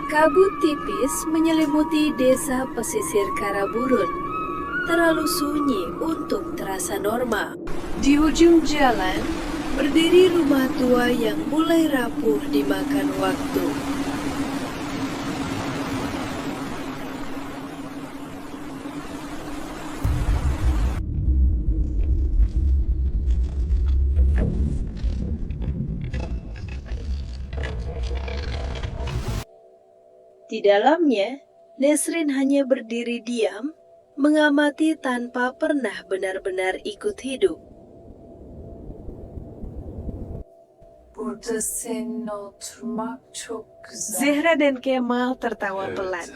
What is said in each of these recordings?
Kabut tipis menyelimuti desa pesisir Karaburun. Terlalu sunyi untuk terasa normal. Di ujung jalan, berdiri rumah tua yang mulai rapuh dimakan waktu. Di dalamnya, Nesrin hanya berdiri diam, mengamati tanpa pernah benar-benar ikut hidup. Burada seninle oturmak çok güzel. Zehra dan Kemal tertawa pelan,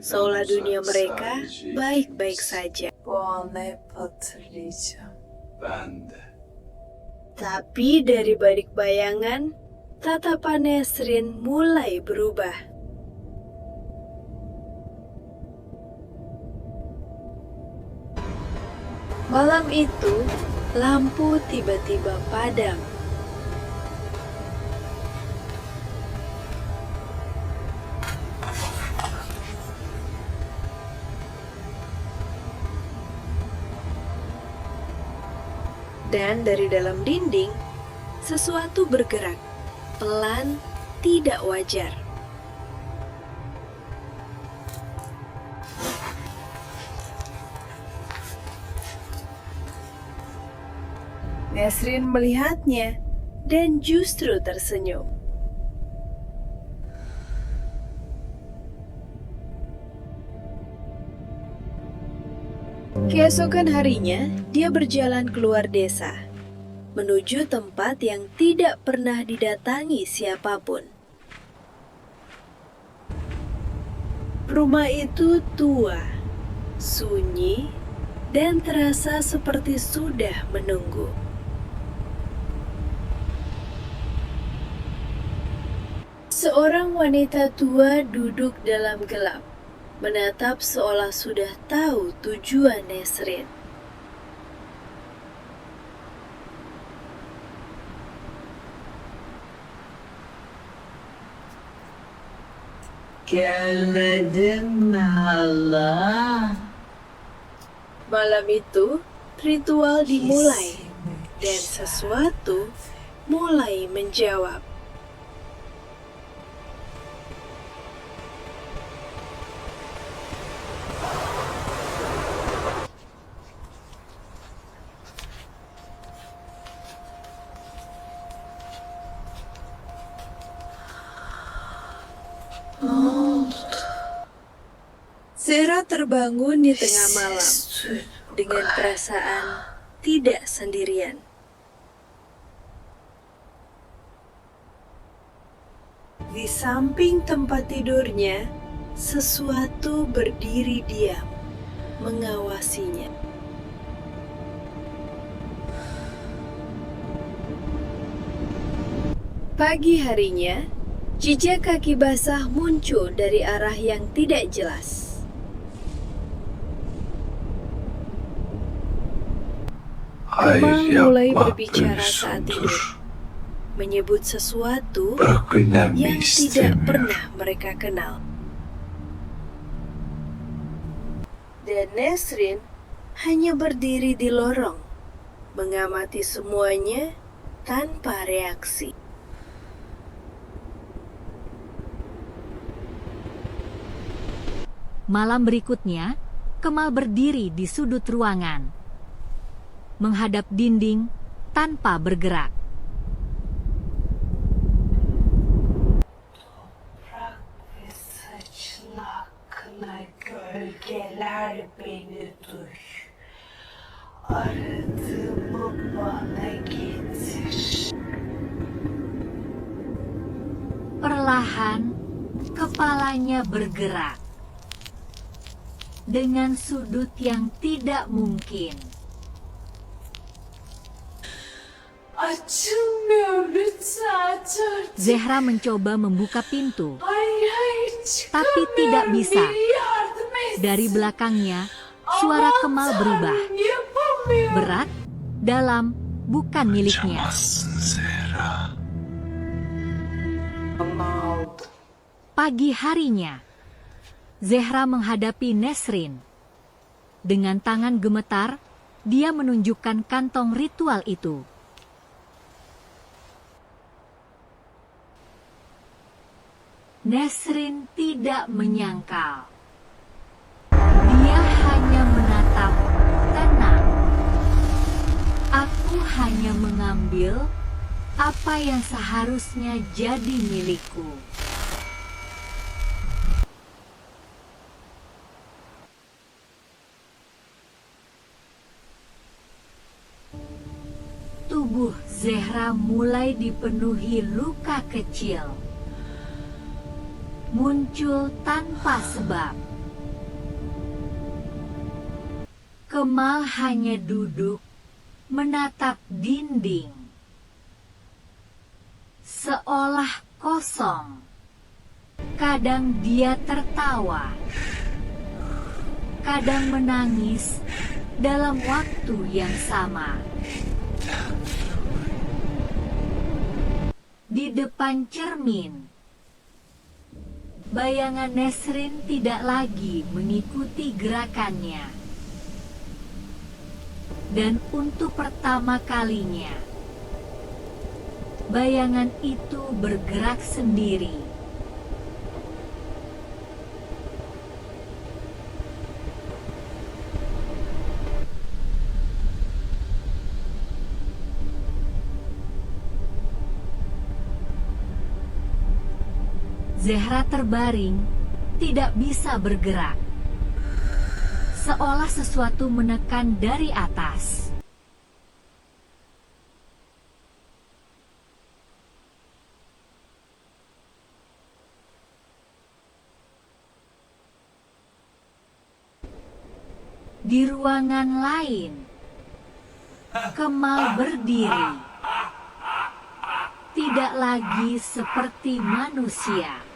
seolah dunia mereka baik-baik saja. Bu anı hep hatırlayacağım. Ben de. Tapi dari balik bayangan, tatapan Nesrin mulai berubah. Malam itu, lampu tiba-tiba padam. Dan dari dalam dinding, sesuatu bergerak, pelan, tidak wajar. Nesrin melihatnya dan justru tersenyum. Keesokan harinya, dia berjalan keluar desa, menuju tempat yang tidak pernah didatangi siapapun. Rumah itu tua, sunyi, dan terasa seperti sudah menunggu. Seorang wanita tua duduk dalam gelap, menatap seolah sudah tahu tujuan Nesrin. Gelmedin mi hala? Malam itu, ritual dimulai, dan sesuatu mulai menjawab. Zehra terbangun di tengah malam dengan perasaan tidak sendirian. Di samping tempat tidurnya, sesuatu berdiri diam, mengawasinya. Pagi harinya, jejak kaki basah muncul dari arah yang tidak jelas. Kemal Hayır mulai yapma berbicara saat tidur, Gülsüm'dür. menyebut sesuatu Bırak önemli yang tidak istemiyor. pernah mereka kenal. Dan Nesrin hanya berdiri di lorong, mengamati semuanya tanpa reaksi. Malam berikutnya, Kemal berdiri di sudut ruangan, menghadap dinding tanpa bergerak. Toprak ve saçın hakkına gölgeler beni duy. Aradığımı bana getir. Perlahan, kepalanya bergerak dengan sudut yang tidak mungkin. Açılmıyor lütfen aç. Zehra mencoba membuka pintu, Hayır tapi tidak çıkamıyorum. bisa. Biri yardım etsin. Dari belakangnya, suara Aman Kemal Tanrım, berubah. yapamıyorum. Berat, dalam, bukan miliknya. Kaçamazsın Zehra. Ama aldı. Pagi harinya, Zehra menghadapi Nesrin. Dengan tangan gemetar, dia menunjukkan kantong ritual itu. Nesrin tidak menyangkal. Dia hanya menatap tenang. Aku hanya mengambil apa yang seharusnya jadi milikku. Tubuh Zehra mulai dipenuhi luka kecil. Muncul tanpa sebab. Kemal hanya duduk, menatap dinding. Seolah kosong. Kadang dia tertawa. Kadang menangis dalam waktu yang sama. Di depan cermin, bayangan Nesrin tidak lagi mengikuti gerakannya. Dan untuk pertama kalinya, bayangan itu bergerak sendiri. Zehra terbaring, tidak bisa bergerak. Seolah sesuatu menekan dari atas. Di ruangan lain, Kemal berdiri. Tidak lagi seperti manusia.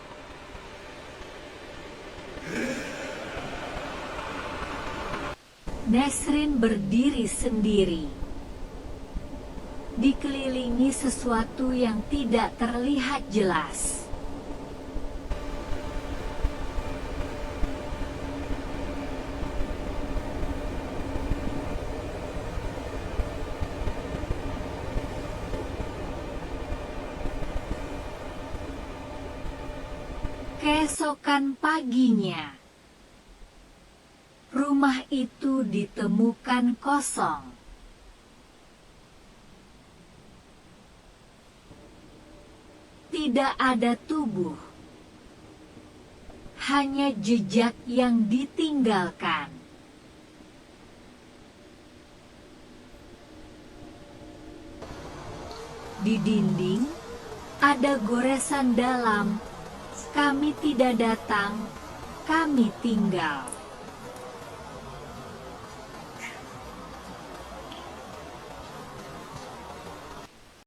Nesrin berdiri sendiri, dikelilingi sesuatu yang tidak terlihat jelas. Keesokan paginya, rumah itu ditemukan kosong. Tidak ada tubuh, hanya jejak yang ditinggalkan. Di dinding ada goresan dalam, "Kami tidak datang, kami tinggal."